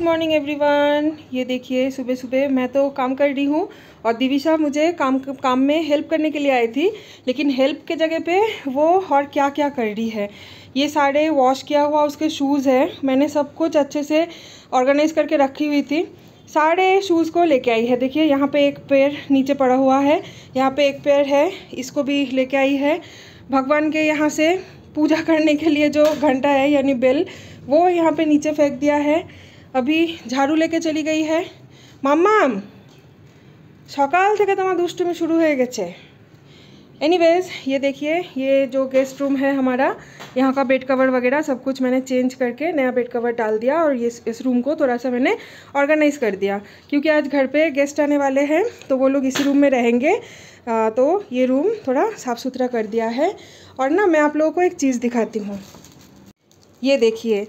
Good morning everyone. ये देखिए सुबह सुबह मैं तो काम कर रही हूँ और दिविशा मुझे काम में हेल्प करने के लिए आई थी, लेकिन हेल्प के जगह पे वो और क्या क्या कर रही है। ये सारे वॉश किया हुआ उसके शूज़ है, मैंने सब कुछ अच्छे से ऑर्गेनाइज़ करके रखी हुई थी। सारे शूज़ को लेके आई है। देखिए यहाँ पे एक पैर नीचे पड़ा हुआ है, यहाँ पे एक पैर है, इसको भी लेके आई है। भगवान के यहाँ से पूजा करने के लिए जो घंटा है यानी बेल, वो यहाँ पे नीचे फेंक दिया है। अभी झाड़ू लेके चली गई है। माम्माम सकाल থেকে তোমার দুষ্টুমি शुरू हो গেছে। एनीवेज ये देखिए ये जो गेस्ट रूम है हमारा, यहाँ का बेड कवर वगैरह सब कुछ मैंने चेंज करके नया बेड कवर डाल दिया और ये इस रूम को थोड़ा सा मैंने ऑर्गेनाइज़ कर दिया, क्योंकि आज घर पे गेस्ट आने वाले हैं तो वो लोग इसी रूम में रहेंगे। तो ये रूम थोड़ा साफ़ सुथरा कर दिया है। और ना मैं आप लोगों को एक चीज़ दिखाती हूँ। ये देखिए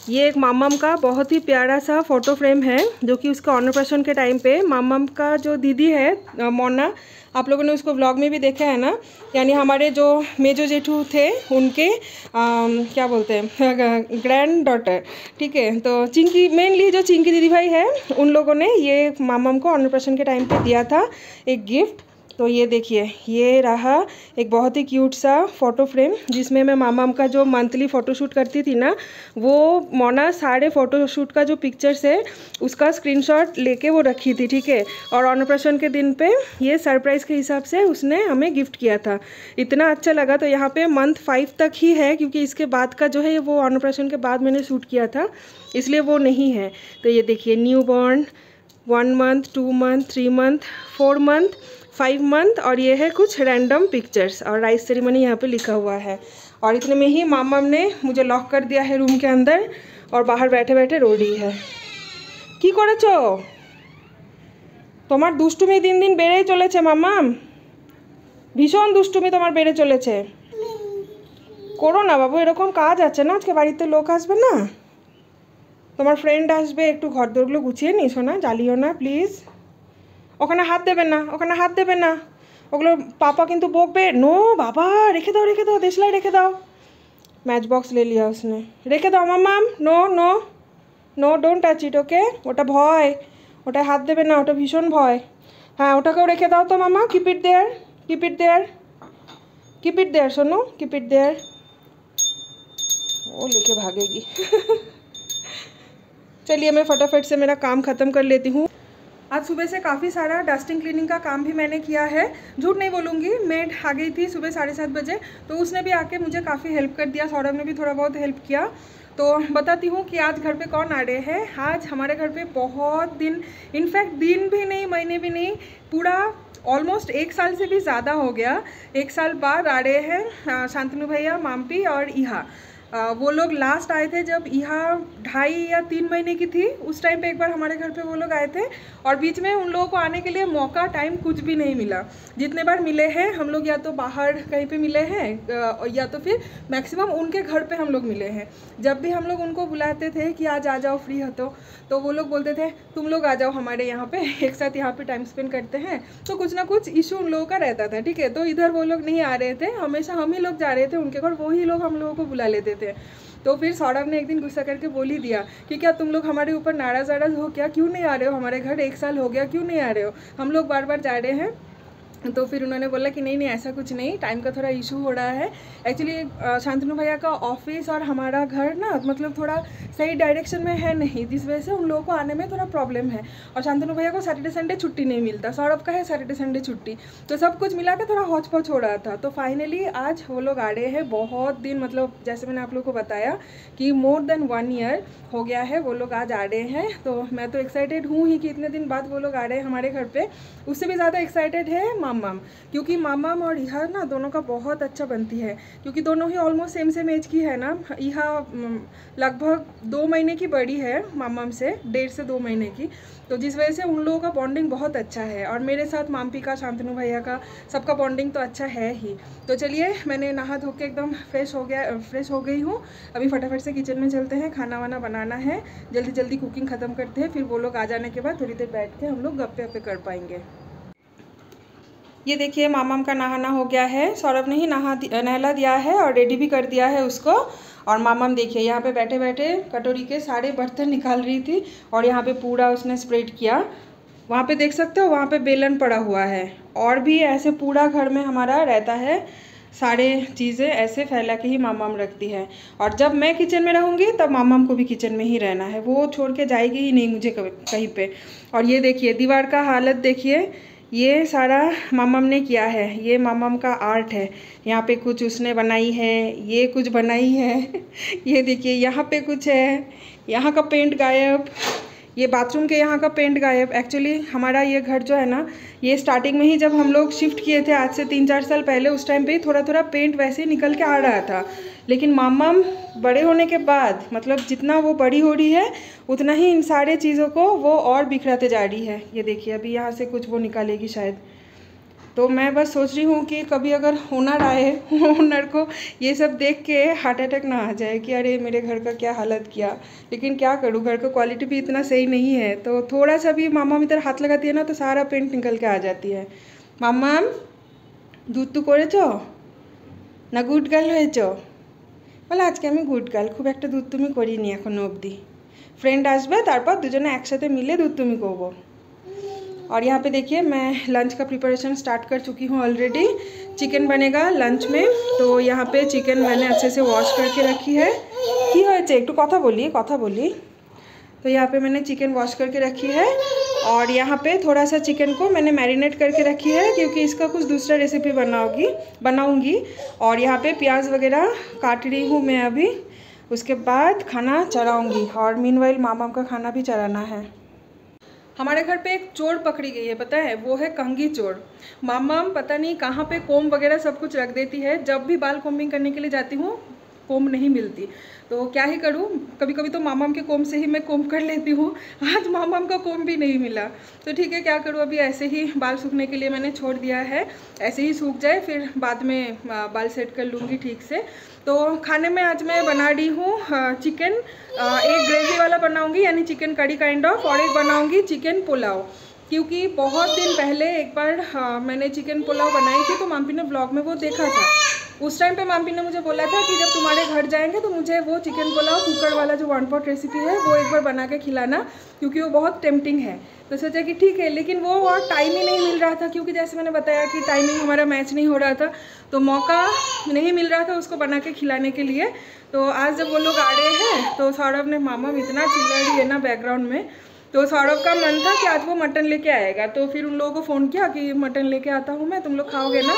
ये एक मामम का बहुत ही प्यारा सा फ़ोटो फ्रेम है, जो कि उसका अन्नप्राशन के टाइम पे मामम का जो दीदी है मोना, आप लोगों ने उसको व्लॉग में भी देखा है ना, यानी हमारे जो मेजो जेठू थे उनके क्या बोलते हैं ग्रैंड डॉटर, ठीक है। तो चिंकी, मेनली जो चिंकी दीदी भाई है उन लोगों ने ये मामम को अन्नप्राशन के टाइम पे दिया था एक गिफ्ट। तो ये देखिए ये रहा एक बहुत ही क्यूट सा फ़ोटो फ्रेम, जिसमें मैं मामाम का जो मंथली फ़ोटोशूट करती थी ना, वो मोना सारे फ़ोटोशूट का जो पिक्चर्स है उसका स्क्रीनशॉट लेके वो रखी थी, ठीक है। और अन्नप्राशन के दिन पे ये सरप्राइज़ के हिसाब से उसने हमें गिफ्ट किया था। इतना अच्छा लगा। तो यहाँ पे मंथ 5 तक ही है, क्योंकि इसके बाद का जो है वो अन्नप्राशन के बाद मैंने शूट किया था, इसलिए वो नहीं है। तो ये देखिए new born 1 month 2 month 3 month 4 month 5 month, और ये है कुछ रैंडम पिक्चर्स और राइस सेरेमनी यहाँ पे लिखा हुआ है। और इतने में ही मामम ने मुझे लॉक कर दिया है रूम के अंदर और बाहर बैठे बैठे रो रही है। की करेছো? তোমার দুষ্টুমি দিন দিন বেড়েই চলেছে মাম্মাম, ভীষণ দুষ্টুমি তোমার বেড়ে চলেছে। করো না বাবু, এরকম কাজ আছে না, আজকে বাড়িতে লোক আসবে না, তোমার ফ্রেন্ড আসবে, একটু ঘর দোরগুলো গুছিয়ে নিস না, জ্বালিও না প্লিজ। ওখানে হাত দেবে না, ওখানে হাত দেবে না, ওগুলো पापा किंतु বকবে। नो बाबा, रेखे दाओ देशलाई रेखे दाओ। मैच बॉक्स ले लिया उसने, रेखे दाओ मामाम। No no no, don't touch it, okay. ওটা ভয়, ওটা হাত দেবে না, ওটা ভীষণ ভয়। हाँ ওটাকেও রেখে দাও তো मामा। Keep it there, keep it there, keep it there Sonu, keep it there. वो लेके भागेगी। चलिए मैं फटाफट से मेरा काम ख़त्म कर लेती हूँ। आज सुबह से काफ़ी सारा डस्टिंग क्लीनिंग का काम भी मैंने किया है। झूठ नहीं बोलूँगी, मेड आ गई थी सुबह 7:30 बजे, तो उसने भी आके मुझे काफ़ी हेल्प कर दिया। सौरभ ने भी थोड़ा बहुत हेल्प किया। तो बताती हूँ कि आज घर पे कौन आ रहे हैं। आज हमारे घर पे बहुत दिन, इनफैक्ट दिन भी नहीं महीने भी नहीं, पूरा ऑलमोस्ट 1 साल से भी ज़्यादा हो गया, 1 साल बाद आ रहे हैं शांतनु भैया, माम्पी और इहा। वो लोग लास्ट आए थे जब यहाँ 2.5 या 3 महीने की थी, उस टाइम पे एक बार हमारे घर पे वो लोग आए थे, और बीच में उन लोगों को आने के लिए मौका, टाइम कुछ भी नहीं मिला। जितने बार मिले हैं हम लोग या तो बाहर कहीं पे मिले हैं या तो फिर मैक्सिमम उनके घर पे हम लोग मिले हैं। जब भी हम लोग उनको बुलाते थे कि आज आ जाओ फ्री हो तो वो लोग बोलते थे तुम लोग आ जाओ हमारे यहाँ पे, एक साथ यहाँ पे टाइम स्पेंड करते हैं। तो कुछ ना कुछ इशू उन लोगों का रहता था, ठीक है। तो इधर वो लोग नहीं आ रहे थे, हमेशा हम ही लोग जा रहे थे उनके घर, वही लोग हम लोगों को बुला लेते थे। तो फिर सौरभ ने एक दिन गुस्सा करके बोल ही दिया कि क्या तुम लोग हमारे ऊपर नाराज़ हो क्या, क्यों नहीं आ रहे हो हमारे घर, 1 साल हो गया क्यों नहीं आ रहे हो, हम लोग बार बार जा रहे हैं। तो फिर उन्होंने बोला कि नहीं ऐसा कुछ नहीं, टाइम का थोड़ा इशू हो रहा है। एक्चुअली शांतनु भैया का ऑफिस और हमारा घर ना मतलब थोड़ा सही डायरेक्शन में है नहीं, जिस वजह से उन लोगों को आने में थोड़ा प्रॉब्लम है। और शांतनु भैया को सैटरडे संडे छुट्टी नहीं मिलता, सौरभ का है सैटरडे संडे छुट्टी, तो सब कुछ मिला के थोड़ा हौच पौच हो रहा था। तो फाइनली आज वो लोग आ रहे हैं। बहुत दिन, मतलब जैसे मैंने आप लोग को बताया कि मोर देन 1 ईयर हो गया है वो लोग आज आ रहे हैं। तो मैं तो एक्साइटेड हूँ ही कि इतने दिन बाद वो लोग आ रहे हैं हमारे घर पे। उससे भी ज़्यादा एक्साइटेड है मामाम, क्योंकि मामाम और इहा ना दोनों का बहुत अच्छा बनती है, क्योंकि दोनों ही ऑलमोस्ट सेम एज की है ना। इहा लगभग 2 महीने की बड़ी है मामाम से, 1.5 से 2 महीने की, तो जिस वजह से उन लोगों का बॉन्डिंग बहुत अच्छा है। और मेरे साथ माम्पी का, शांतनु भैया का, सबका बॉन्डिंग तो अच्छा है ही। तो चलिए मैंने नहा धो के एकदम फ्रेश हो गई हूँ। अभी फटाफट से किचन में चलते हैं, खाना वाना बनाना है, जल्दी जल्दी कुकिंग ख़त्म करते हैं, फिर वो लोग आ जाने के बाद थोड़ी देर बैठ के हम लोग गप्पे वप्पे कर पाएंगे। ये देखिए मामाम का नहाना हो गया है, सौरभ ने ही नहला दिया है और रेडी भी कर दिया है उसको। और मामम देखिए यहाँ पे बैठे बैठे कटोरी के सारे बर्तन निकाल रही थी और यहाँ पे पूरा उसने स्प्रेड किया। वहाँ पे देख सकते हो, वहाँ पे बेलन पड़ा हुआ है। और भी ऐसे पूरा घर में हमारा रहता है, सारे चीज़ें ऐसे फैला के ही मामम रखती है। और जब मैं किचन में रहूँगी तब मामम को भी किचन में ही रहना है, वो छोड़ के जाएगी ही नहीं मुझे कहीं पे। और ये देखिए दीवार का हालत देखिए, ये सारा मामम ने किया है, ये मामम का आर्ट है। यहाँ पे कुछ उसने बनाई है, ये कुछ बनाई है ये देखिए यहाँ पे कुछ है, यहाँ का पेंट गायब, ये बाथरूम के यहाँ का पेंट गायब। एक्चुअली हमारा ये घर जो है ना, ये स्टार्टिंग में ही जब हम लोग शिफ्ट किए थे आज से 3-4 साल पहले, उस टाइम पे ही थोड़ा थोड़ा पेंट वैसे ही निकल के आ रहा था। लेकिन मामम बड़े होने के बाद, मतलब जितना वो बड़ी हो रही है उतना ही इन सारे चीज़ों को वो और बिखराते जा रही है। ये देखिए अभी यहाँ से कुछ वो निकालेगी शायद। तो मैं बस सोच रही हूँ कि कभी अगर ओनर आए, ओनर को ये सब देख के हार्ट अटैक ना आ जाए कि अरे मेरे घर का क्या हालत किया। लेकिन क्या करूँ, घर का क्वालिटी भी इतना सही नहीं है, तो थोड़ा सा भी मामा इधर हाथ लगाती है ना तो सारा पेंट निकल के आ जाती है। मामा दूध तो करेছো ना गुड गार्ल হয়েছো? বলে আজকে আমি গুড গার্ল, খুব একটা দুধ তুমি করিনি এখনো অবধি, फ्रेंड আসবে তারপর দুজনে একসাথে মিলে दूध তুমি করবো। और यहाँ पे देखिए मैं लंच का प्रिपरेशन स्टार्ट कर चुकी हूँ ऑलरेडी। चिकन बनेगा लंच में, तो यहाँ पे चिकन मैंने अच्छे से वॉश करके रखी है। की होयेछे एकटू कथा बोली। तो यहाँ पे मैंने चिकन वॉश करके रखी है और यहाँ पे थोड़ा सा चिकन को मैंने मैरिनेट करके रखी है क्योंकि इसका कुछ दूसरा रेसिपी बनाऊँगी। और यहाँ पे प्याज वगैरह काट रही हूँ मैं अभी, उसके बाद खाना चढ़ाऊँगी। और मीनवाइल मामम का खाना भी चढ़ाना है। हमारे घर पे एक चोर पकड़ी गई है, पता है, वो है कंघी चोर। मामम पता नहीं कहाँ पे कोम वगैरह सब कुछ रख देती है। जब भी बाल कोम्बिंग करने के लिए जाती हूँ कोम नहीं मिलती, तो क्या ही करूँ, कभी कभी तो मामम के कोम से ही मैं कोम कर लेती हूँ। आज मामम का कोम भी नहीं मिला, तो ठीक है क्या करूँ, अभी ऐसे ही बाल सूखने के लिए मैंने छोड़ दिया है। ऐसे ही सूख जाए फिर बाद में बाल सेट कर लूँगी ठीक से। तो खाने में आज मैं बना रही हूँ चिकन, एक ग्रेवी वाला बनाऊँगी यानी चिकन करी काइंड ऑफ, और एक बनाऊँगी चिकन पुलाव। क्योंकि बहुत दिन पहले एक बार मैंने चिकन पुलाव बनाई थी, तो माम्पी ने ब्लॉग में वो देखा था। उस टाइम पे माम्पी ने मुझे बोला था कि जब तुम्हारे घर जाएंगे तो मुझे वो चिकन पुलाव कुकर वाला जो 1 पॉट रेसिपी है वो एक बार बना के खिलाना, क्योंकि वो बहुत टेम्पटिंग है। तो सोचा कि ठीक है, लेकिन वो और टाइम ही नहीं मिल रहा था, क्योंकि जैसे मैंने बताया कि टाइमिंग हमारा मैच नहीं हो रहा था, तो मौका नहीं मिल रहा था उसको बना के खिलाने के लिए। तो आज जब वो लोग आ रहे हैं तो सौरभ ने, मामा इतना चिल्ला रही है ना बैकग्राउंड में, तो सौरभ का मन था कि आज वो मटन लेके आएगा। तो फिर उन लोगों को फ़ोन किया कि मटन लेके आता हूँ मैं, तुम लोग खाओगे ना।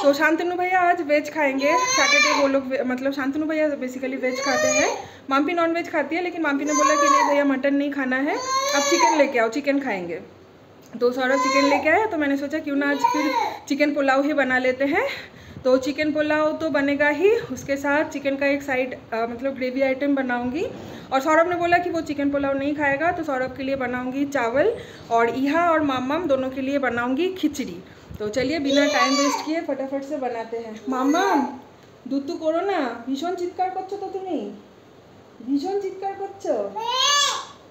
तो शांतनु भैया आज वेज खाएंगे, सैटरडे वो लोग, मतलब शांतनु भैया बेसिकली वेज खाते हैं, माम्पी नॉन वेज खाती है, लेकिन माम्पी ने बोला कि नहीं भैया मटन नहीं खाना है, अब चिकन लेके आओ, चिकन खाएंगे। तो सौरभ चिकन लेके आया, तो मैंने सोचा क्यों ना आज फिर चिकन पुलाव ही बना लेते हैं। तो चिकन पुलाव तो बनेगा ही, उसके साथ चिकन का एक साइड मतलब ग्रेवी आइटम बनाऊंगी। और सौरभ ने बोला कि वो चिकन पुलाव नहीं खाएगा, तो सौरभ के लिए बनाऊंगी चावल, और इहा और मामम दोनों के लिए बनाऊंगी खिचड़ी। तो चलिए बिना टाइम वेस्ट किए फटाफट से बनाते हैं। मामम দুধ করো না, ভীষণ চিৎকার করছো তো তুমি, ভীষণ চিৎকার করছো।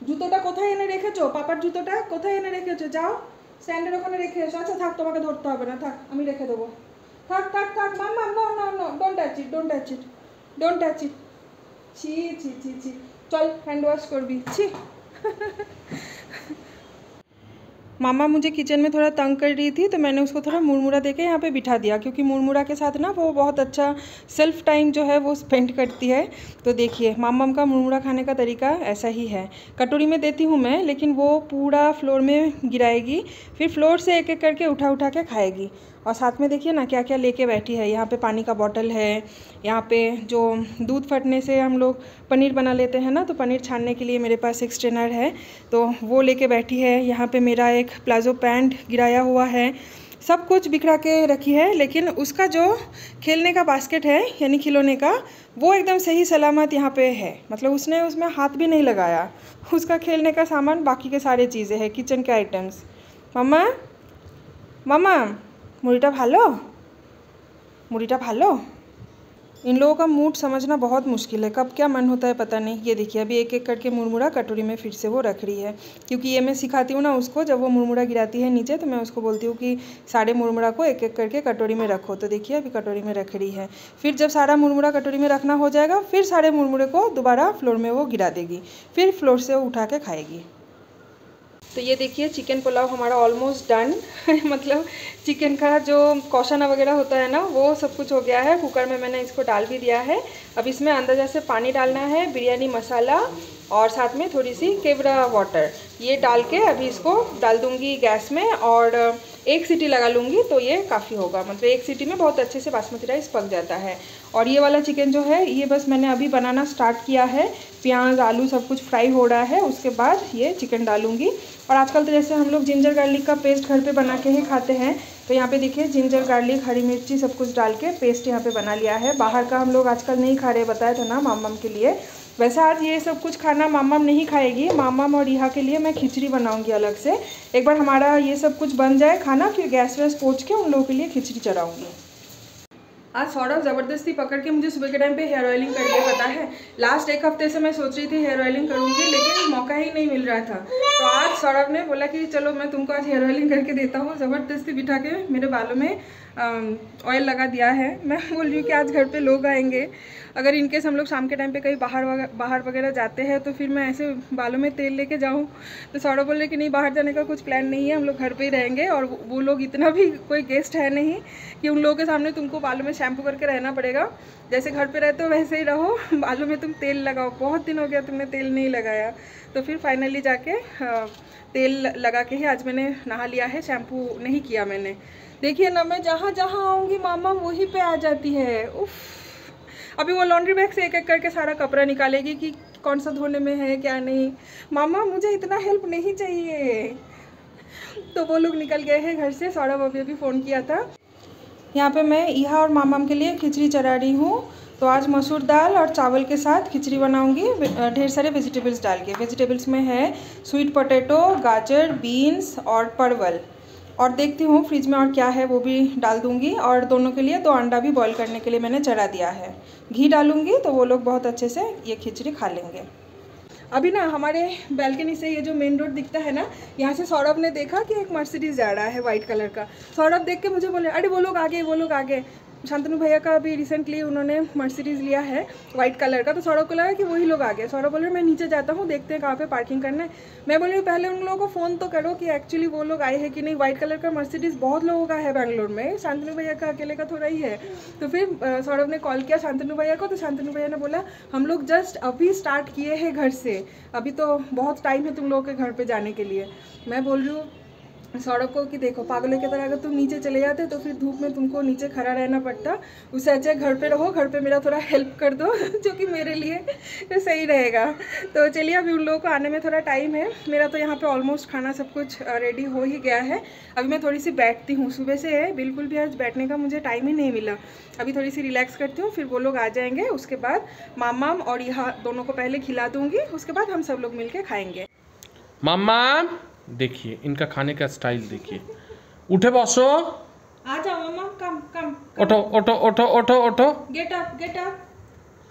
জুতোটা কোথায় এনে রেখেছো, পাপার জুতোটা কোথায় এনে রেখেছো, যাও স্ট্যান্ডের ওখানে রেখে এসো। আচ্ছা থাক, তোমাকে ধরতে হবে না, থাক আমি রেখে দেবো। থাক থাক থাক মাম্মাম, no no no, don't touch it, don't touch it, don't touch it. ছি ছি ছি ছি, চল হ্যান্ড ওয়াশ করবি, ছি। मामा मुझे किचन में थोड़ा तंग कर रही थी, तो मैंने उसको थोड़ा मुरमुरा देके यहाँ पे बिठा दिया, क्योंकि मुरमुरा के साथ ना वो बहुत अच्छा सेल्फ टाइम जो है वो स्पेंड करती है। तो देखिए मामम का मुरमुरा खाने का तरीका ऐसा ही है, कटोरी में देती हूँ मैं, लेकिन वो पूरा फ्लोर में गिराएगी, फिर फ्लोर से एक एक करके उठा उठा के खाएगी। और साथ में देखिए ना क्या क्या लेके बैठी है, यहाँ पे पानी का बॉटल है, यहाँ पे जो दूध फटने से हम लोग पनीर बना लेते हैं ना, तो पनीर छानने के लिए मेरे पास एक स्ट्रेनर है, तो वो लेके बैठी है। यहाँ पे मेरा एक प्लाजो पैंट गिराया हुआ है, सब कुछ बिखरा के रखी है। लेकिन उसका जो खेलने का बास्केट है यानी खिलौने का, वो एकदम सही सलामत यहाँ पे है, मतलब उसने उसमें हाथ भी नहीं लगाया। उसका खेलने का सामान, बाकी के सारे चीज़ें हैं, किचन के आइटम्स। मामा मामा মুড়িটা ভালো, মুড়িটা ভালো, इन लोगों का मूड समझना बहुत मुश्किल है, कब क्या मन होता है पता नहीं। ये देखिए अभी एक एक करके मुरमुरा कटोरी में फिर से वो रख रही है, क्योंकि ये मैं सिखाती हूँ ना उसको, जब वो मुरमुरा गिराती है नीचे तो मैं उसको बोलती हूँ कि सारे मुरमुरा को एक एक करके कटोरी में रखो। तो देखिए अभी कटोरी में रख रही है। फिर जब सारा मुरमुरा कटोरी में रखना हो जाएगा फिर सारे मुरमुरे को दोबारा फ्लोर में वो गिरा देगी, फिर फ्लोर से वो उठा के खाएगी। तो ये देखिए चिकन पुलाव हमारा ऑलमोस्ट डन मतलब चिकन का जो कौशाना वगैरह होता है ना वो सब कुछ हो गया है। कुकर में मैंने इसको डाल भी दिया है। अब इसमें अंदाजा से पानी डालना है, बिरयानी मसाला और साथ में थोड़ी सी केवड़ा वाटर, ये डाल के अभी इसको डाल दूँगी गैस में और एक सीटी लगा लूँगी तो ये काफ़ी होगा। मतलब एक सीटी में बहुत अच्छे से बासमती राइस पक जाता है। और ये वाला चिकन जो है ये बस मैंने अभी बनाना स्टार्ट किया है, प्याज आलू सब कुछ फ्राई हो रहा है, उसके बाद ये चिकन डालूँगी। और आजकल तो जैसे हम लोग जिंजर गार्लिक का पेस्ट घर पे बना के ही खाते हैं, तो यहाँ पे देखिए जिंजर गार्लिक हरी मिर्ची सब कुछ डाल के पेस्ट यहाँ पे बना लिया है। बाहर का हम लोग आजकल नहीं खा रहे, बताया था ना मामम के लिए। वैसे आज ये सब कुछ खाना मामम नहीं खाएगी, मामम और रिहा के लिए मैं खिचड़ी बनाऊंगी अलग से। एक बार हमारा ये सब कुछ बन जाए खाना फिर गैस वैस पोंछ के उन लोगों के लिए खिचड़ी चढ़ाऊंगी। आज सौरभ ज़बरदस्ती पकड़ के मुझे सुबह के टाइम पे हेयर ऑयलिंग कर दिया। पता है लास्ट एक हफ्ते से मैं सोच रही थी हेयर ऑयलिंग करूँगी लेकिन मौका ही नहीं मिल रहा था। तो आज सौरभ ने बोला कि चलो मैं तुमको आज हेयर ऑयलिंग करके देता हूँ। ज़बरदस्ती बिठा के मेरे बालों में ऑयल लगा दिया है। मैं बोल रही हूँ कि आज घर पे लोग आएंगे, अगर इनकेस हम लोग शाम के टाइम पे कहीं बाहर वगैरह जाते हैं तो फिर मैं ऐसे बालों में तेल लेके जाऊँ। तो सौरभ बोल रहे कि नहीं बाहर जाने का कुछ प्लान नहीं है, हम लोग घर पे ही रहेंगे। और वो लोग इतना भी कोई गेस्ट है नहीं कि उन लोगों के सामने तुमको बालों में शैम्पू करके रहना पड़ेगा। जैसे घर पे रहते हो वैसे ही रहो, बालों में तुम तेल लगाओ। बहुत दिन हो गया तुमने तेल नहीं लगाया। तो फिर फाइनली जाके तेल लगा के ही आज मैंने नहा लिया है, शैम्पू नहीं किया मैंने। देखिए ना मैं जहाँ जहाँ आऊँगी मामा वहीं पे आ जाती है। उफ, अभी वो लॉन्ड्री बैग से एक एक करके सारा कपड़ा निकालेगी कि कौन सा धोने में है क्या नहीं। मामा मुझे इतना हेल्प नहीं चाहिए। तो वो लोग निकल गए हैं घर से। सौरभ अभी फ़ोन किया था। यहाँ पे मैं इहा और मामाम के लिए खिचड़ी चढ़ा रही हूँ। तो आज मसूर दाल और चावल के साथ खिचड़ी बनाऊंगी, ढेर सारे वेजिटेबल्स डाल के। वेजिटेबल्स में है स्वीट पोटैटो, गाजर, बीन्स और परवल। और देखती हूँ फ्रिज में और क्या है वो भी डाल दूँगी। और दोनों के लिए 2 अंडा भी बॉईल करने के लिए मैंने चढ़ा दिया है। घी डालूँगी तो वो लोग बहुत अच्छे से ये खिचड़ी खा लेंगे। अभी ना हमारे बैल्कनी से ये जो मेन रोड दिखता है ना, यहाँ से सौरभ ने देखा कि एक मर्सिडीज़ जा रहा है वाइट कलर का। सौरभ देख के मुझे बोले अरे वो लोग आगे वो लोग आगे। शांतनु भैया का अभी रिसेंटली उन्होंने मर्सिडीज़ लिया है वाइट कलर का, तो सौरभ को लगा कि वही लोग आ गए। सौरभ बोल रहे मैं नीचे जाता हूँ देखते हैं कहाँ पे पार्किंग करना है। मैं बोल रही हूँ पहले उन लोगों को फ़ोन तो करो कि एक्चुअली वो लोग आए हैं कि नहीं। वाइट कलर का मर्सिडीज़ बहुत लोगों का है बैंगलोर में, शांतनु भैया का अकेले का थोड़ा ही है। तो फिर सौरभ ने कॉल किया शांतनु भैया को, तो शांतनु भैया ने बोला हम लोग जस्ट अभी स्टार्ट किए हैं घर से, अभी तो बहुत टाइम है तुम लोगों के घर पर जाने के लिए। मैं बोल रही हूँ सौरभ को कि देखो पागलों की तरह अगर तुम नीचे चले जाते तो फिर धूप में तुमको नीचे खड़ा रहना पड़ता, उससे अच्छा घर पे रहो, घर पे मेरा थोड़ा हेल्प कर दो जो कि मेरे लिए सही रहेगा। तो चलिए अभी उन लोगों को आने में थोड़ा टाइम है। मेरा तो यहाँ पे ऑलमोस्ट खाना सब कुछ रेडी हो ही गया है। अभी मैं थोड़ी सी बैठती हूँ, सुबह से बिल्कुल भी आज बैठने का मुझे टाइम ही नहीं मिला। अभी थोड़ी सी रिलैक्स करती हूँ, फिर वो लोग आ जाएंगे। उसके बाद मामाम और यहाँ दोनों को पहले खिला दूँगी, उसके बाद हम सब लोग मिल के खाएँगे। मामाम देखिए इनका खाने का स्टाइल देखिए। उठे बसो, आ जाओ मामा, कम कम, उठो उठो उठो उठो उठो, गेट अप गेट अप।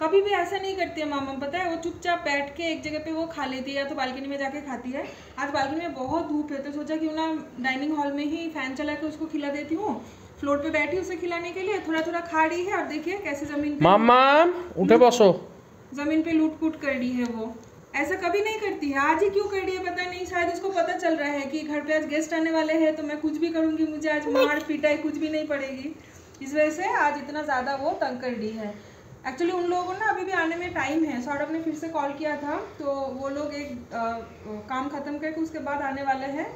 कभी भी ऐसा नहीं करती है मामा, पता है वो चुपचाप बैठ के एक जगह पे वो खा लेती है या तो बालकनी में जाके खाती है। आज बालकनी में बहुत धूप है तो सोचा क्यों ना डाइनिंग हॉल में ही फैन चला के उसको खिला देती हूँ। फ्लोर पे बैठी उसे खिलाने के लिए, थोड़ा थोड़ा खा रही है और देखिए कैसे जमीन पे मामा उठे बसो, जमीन पे लूट कूट कर रही है। वो ऐसा कभी नहीं करती है, आज ही क्यों कर रही है पता नहीं। शायद उसको पता चल रहा है कि घर पे आज गेस्ट आने वाले हैं तो मैं कुछ भी करूँगी मुझे आज मार पिटाई कुछ भी नहीं पड़ेगी, इस वजह से आज इतना ज़्यादा वो तंग कर रही है। एक्चुअली उन लोगों को ना अभी भी आने में टाइम है। सौरभ ने फिर से कॉल किया था तो वो लोग एक काम ख़त्म करके उसके बाद आने वाले हैं,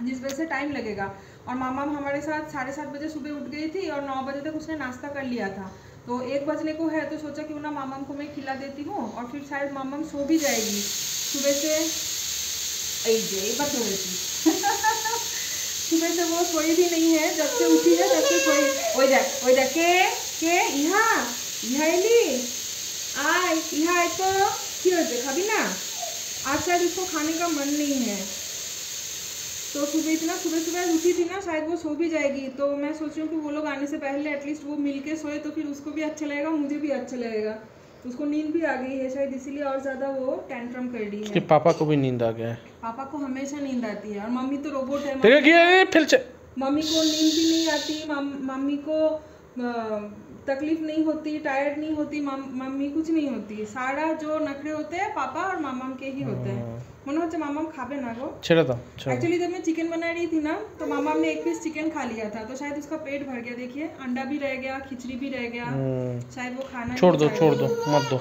जिस वजह से टाइम लगेगा। और मामा हमारे साथ 7:30 बजे सुबह उठ गई थी और 9 बजे तक उसने नाश्ता कर लिया था। तो 1 बजने को है तो सोचा क्यों ना मामम को मैं खिला देती हूँ और फिर शायद मामम सो भी जाएगी। सुबह से सुबह से वो सोई भी नहीं है, जब से उठी है जब से सोई। ओ जा के यहाँ तो क्यों खाबी ना। आज शायद उसको खाने का मन नहीं है तो सुबह सुबह उठी थी ना, शायद वो सो भी जाएगी, तो मैं सोच रही हूँ कि वो लोग आने से पहले एटलीस्ट वो मिल के सोए तो फिर उसको भी अच्छा लगेगा, मुझे भी अच्छा लगेगा। उसको नींद भी आ गई है शायद, इसीलिए और ज़्यादा वो टेंट्रम कर रही है। उसके पापा को भी नींद आ गया है। पापा को हमेशा नींद आती है, और मम्मी तो रोबोट है, मम्मी को नींद भी नहीं आती, मम्मी को तकलीफ नहीं होती, टायर्ड नहीं होती, मम्मी कुछ नहीं होती। सारा जो नखरे होते हैं पापा और मामा के ही होते हैं। মনে হচ্ছে মামাম खाबे ना गो, ছেড়ে দাও। एक्चुअली जब मैं चिकन बना रही थी ना तो मामाम ने एक पीस चिकन खा लिया था, तो शायद उसका पेट भर गया। देखिए अंडा भी रह गया, खिचड़ी भी रह गया, शायद वो खाना छोड़ दो मत दो,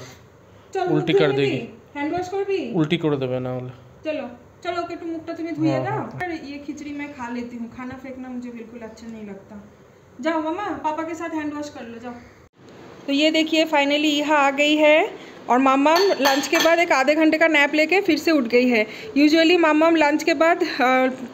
उल्टी कर देगी। हैंड वॉश कर भी उल्टी कर देवे ना वाले। चलो चलो ओके, तुम मुक्ता तुम्हें धुए दाओ। ये खिचड़ी मैं खा लेती हूँ, खाना फेंकना मुझे बिल्कुल अच्छा नहीं लगता। जाओ मामा, पापा के साथ हैंड वॉश कर लो, जाओ। तो ये देखिए फाइनली यहाँ आ गई है, और मामाम लंच के बाद एक आधे घंटे का नैप लेके फिर से उठ गई है। यूजुअली मामाम लंच के बाद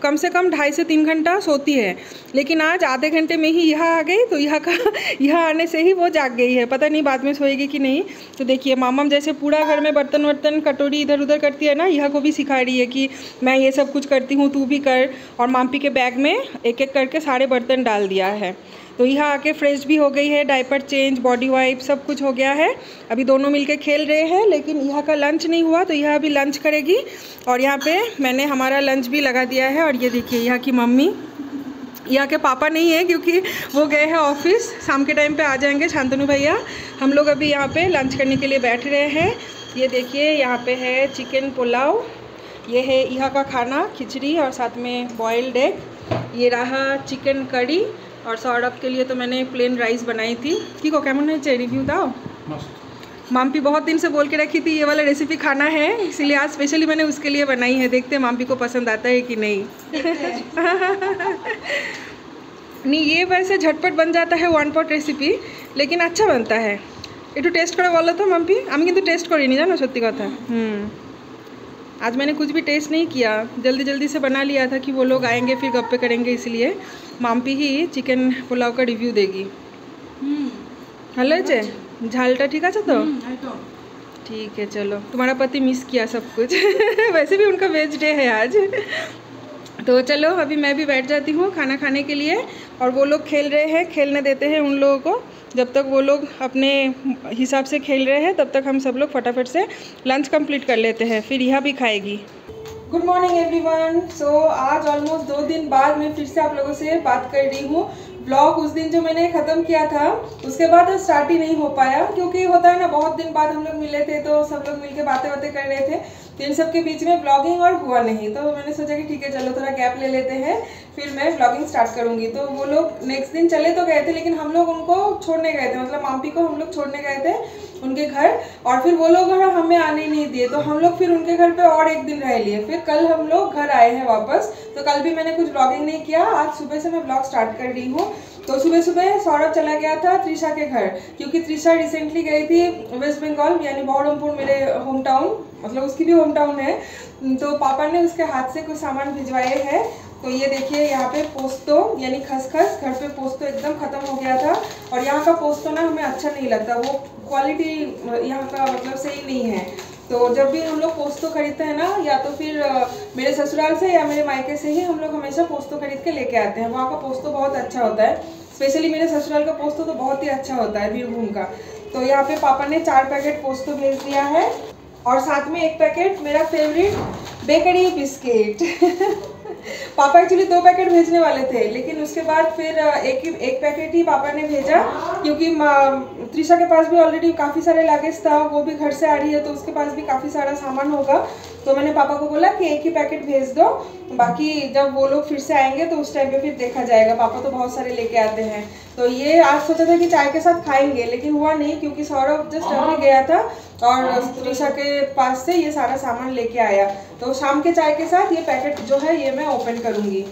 कम से कम 2.5 से 3 घंटा सोती है, लेकिन आज आधे घंटे में ही यहाँ आ गई। तो यहाँ आने से ही वो जाग गई है, पता नहीं बाद में सोएगी कि नहीं। तो देखिए मामाम जैसे पूरा घर में बर्तन वर्तन कटोरी इधर उधर करती है ना, यहाँ को भी सिखा रही है कि मैं ये सब कुछ करती हूँ, तू भी कर। और माम्पी के बैग में एक एक करके सारे बर्तन डाल दिया है। तो यहाँ आके फ्रेश भी हो गई है, डायपर चेंज, बॉडी वाइप सब कुछ हो गया है। अभी दोनों मिलके खेल रहे हैं, लेकिन यहाँ का लंच नहीं हुआ, तो यह अभी लंच करेगी। और यहाँ पे मैंने हमारा लंच भी लगा दिया है। और ये देखिए यहाँ की मम्मी, यहाँ के पापा नहीं है क्योंकि वो गए हैं ऑफिस, शाम के टाइम पे आ जाएंगे शांतनु भैया। हम लोग अभी यहाँ पे लंच करने के लिए बैठ रहे हैं। ये देखिए यहाँ पे है चिकन पुलाव, ये है यहाँ का खाना, खिचड़ी और साथ में बॉइल्ड एग। ये रहा चिकन करी, और सौरभ के लिए तो मैंने प्लेन राइस बनाई थी। ठीक हो, कैमन है, रिव्यू दाओ। माम्पी बहुत दिन से बोल के रखी थी ये वाला रेसिपी खाना है, इसीलिए आज स्पेशली मैंने उसके लिए बनाई है। देखते हैं माम्पी को पसंद आता है कि नहीं। नहीं, ये वैसे झटपट बन जाता है 1 पॉट रेसिपी, लेकिन अच्छा बनता है। একটু টেস্ট করে বলো তো মাম্পি। আমি কিন্তু টেস্ট করিনি জানো, সত্যি কথা। आज मैंने कुछ भी टेस्ट नहीं किया, जल्दी जल्दी से बना लिया था कि वो लोग आएंगे फिर गप्पे करेंगे, इसलिए माम्पी ही चिकन पुलाव का रिव्यू देगी। ভালো হয়েছে? झालटा ठीक है तो ठीक है। चलो, तुम्हारा पति मिस किया सब कुछ। वैसे भी उनका वेज डे है आज। तो चलो अभी मैं भी बैठ जाती हूँ खाना खाने के लिए, और वो लोग खेल रहे हैं, खेलने देते हैं उन लोगों को। जब तक वो लोग अपने हिसाब से खेल रहे हैं तब तक हम सब लोग फटाफट से लंच कंप्लीट कर लेते हैं, फिर यह भी खाएगी। Good morning everyone. सो आज ऑलमोस्ट 2 दिन बाद मैं फिर से आप लोगों से बात कर रही हूँ। ब्लॉग उस दिन जो मैंने ख़त्म किया था उसके बाद स्टार्ट ही नहीं हो पाया, क्योंकि होता है ना बहुत दिन बाद हम लोग मिले थे, तो सब लोग मिलके बातें कर रहे थे, तो इन सब के बीच में ब्लॉगिंग और हुआ नहीं। तो मैंने सोचा कि ठीक है चलो थोड़ा गैप ले लेते हैं, फिर मैं ब्लॉगिंग स्टार्ट करूँगी। तो वो लोग नेक्स्ट दिन चले तो गए थे, लेकिन हम लोग उनको छोड़ने गए थे, मतलब माम्पी को हम लोग छोड़ने गए थे उनके घर, और फिर वो लोग हमें आने नहीं दिए, तो हम लोग फिर उनके घर पे और एक दिन रह लिए। फिर कल हम लोग घर आए हैं वापस, तो कल भी मैंने कुछ ब्लॉगिंग नहीं किया। आज सुबह से मैं ब्लॉग स्टार्ट कर रही हूँ। तो सुबह सुबह सौरभ चला गया था त्रिशा के घर, क्योंकि त्रिशा रिसेंटली गई थी वेस्ट बंगाल, यानी बहरमपुर, मेरे होम टाउन, मतलब उसकी भी होम टाउन है। तो पापा ने उसके हाथ से कुछ सामान भिजवाए हैं। तो ये देखिए यहाँ पे पोस्तो यानी खसखस, घर पे पोस्तो एकदम ख़त्म हो गया था, और यहाँ का पोस्तो ना हमें अच्छा नहीं लगता, वो क्वालिटी यहाँ का मतलब सही नहीं है। तो जब भी हम लोग पोस्तो खरीदते हैं ना, या तो फिर मेरे ससुराल से या मेरे मायके से ही हम लोग हमेशा पोस्तो खरीद के लेके आते हैं। वहाँ का पोस्तो बहुत अच्छा होता है, स्पेशली मेरे ससुराल का पोस्तो तो बहुत ही अच्छा होता है बीरभूम का। तो यहाँ पे पापा ने 4 पैकेट पोस्तो भेज दिया है, और साथ में 1 पैकेट मेरा फेवरेट बेकरी बिस्किट। पापा एक्चुअली 2 पैकेट भेजने वाले थे, लेकिन उसके बाद फिर एक पैकेट ही पापा ने भेजा, क्योंकि त्रिशा के पास भी ऑलरेडी काफ़ी सारे लगेज था, वो भी घर से आ रही है, तो उसके पास भी काफ़ी सारा सामान होगा। तो मैंने पापा को बोला कि 1 ही पैकेट भेज दो, बाकी जब वो लोग फिर से आएंगे तो उस टाइम पे फिर देखा जाएगा। पापा तो बहुत सारे लेके आते हैं। तो ये आज सोचा था कि चाय के साथ खाएंगे, लेकिन हुआ नहीं, क्योंकि सौरभ जस्ट अभी गया था और त्रिशा के पास से ये सारा सामान लेके आया। तो शाम के चाय के साथ ये पैकेट जो है ये मैं ओपन करूँगी।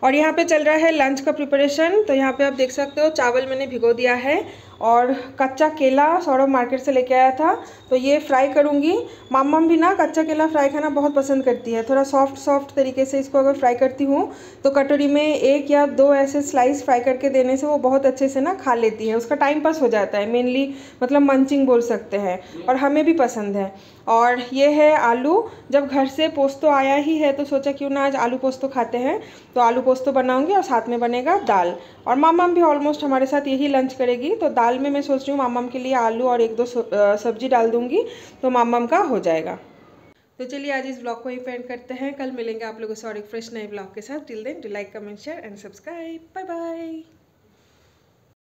और यहाँ पे चल रहा है लंच का प्रिपरेशन। तो यहाँ पे आप देख सकते हो चावल मैंने भिगो दिया है, और कच्चा केला सौरभ मार्केट से लेके आया था, तो ये फ्राई करूँगी। मम्म भी ना कच्चा केला फ्राई खाना बहुत पसंद करती है। थोड़ा सॉफ्ट सॉफ्ट तरीके से इसको अगर फ्राई करती हूँ तो कटोरी में 1 या 2 ऐसे स्लाइस फ्राई करके देने से वो बहुत अच्छे से ना खा लेती है। उसका टाइम पास हो जाता है, मेनली मतलब मंचिंग बोल सकते हैं, और हमें भी पसंद है। और ये है आलू। जब घर से पोस्तो आया ही है तो सोचा क्यों ना आज आलू पोस्तो खाते हैं, तो आलू पोस्तो बनाऊंगी और साथ में बनेगा दाल। और मामम भी ऑलमोस्ट हमारे साथ यही लंच करेगी, तो दाल में मैं सोच रही हूँ मामम के लिए आलू और 1-2 सब्जी डाल दूँगी तो मामम का हो जाएगा। तो चलिए आज इस ब्लॉग को ही एंड करते हैं। कल मिलेंगे आप लोगों से और एक फ्रेश नए ब्लॉग के साथ। Till then do like, comment, share and subscribe. Bye bye.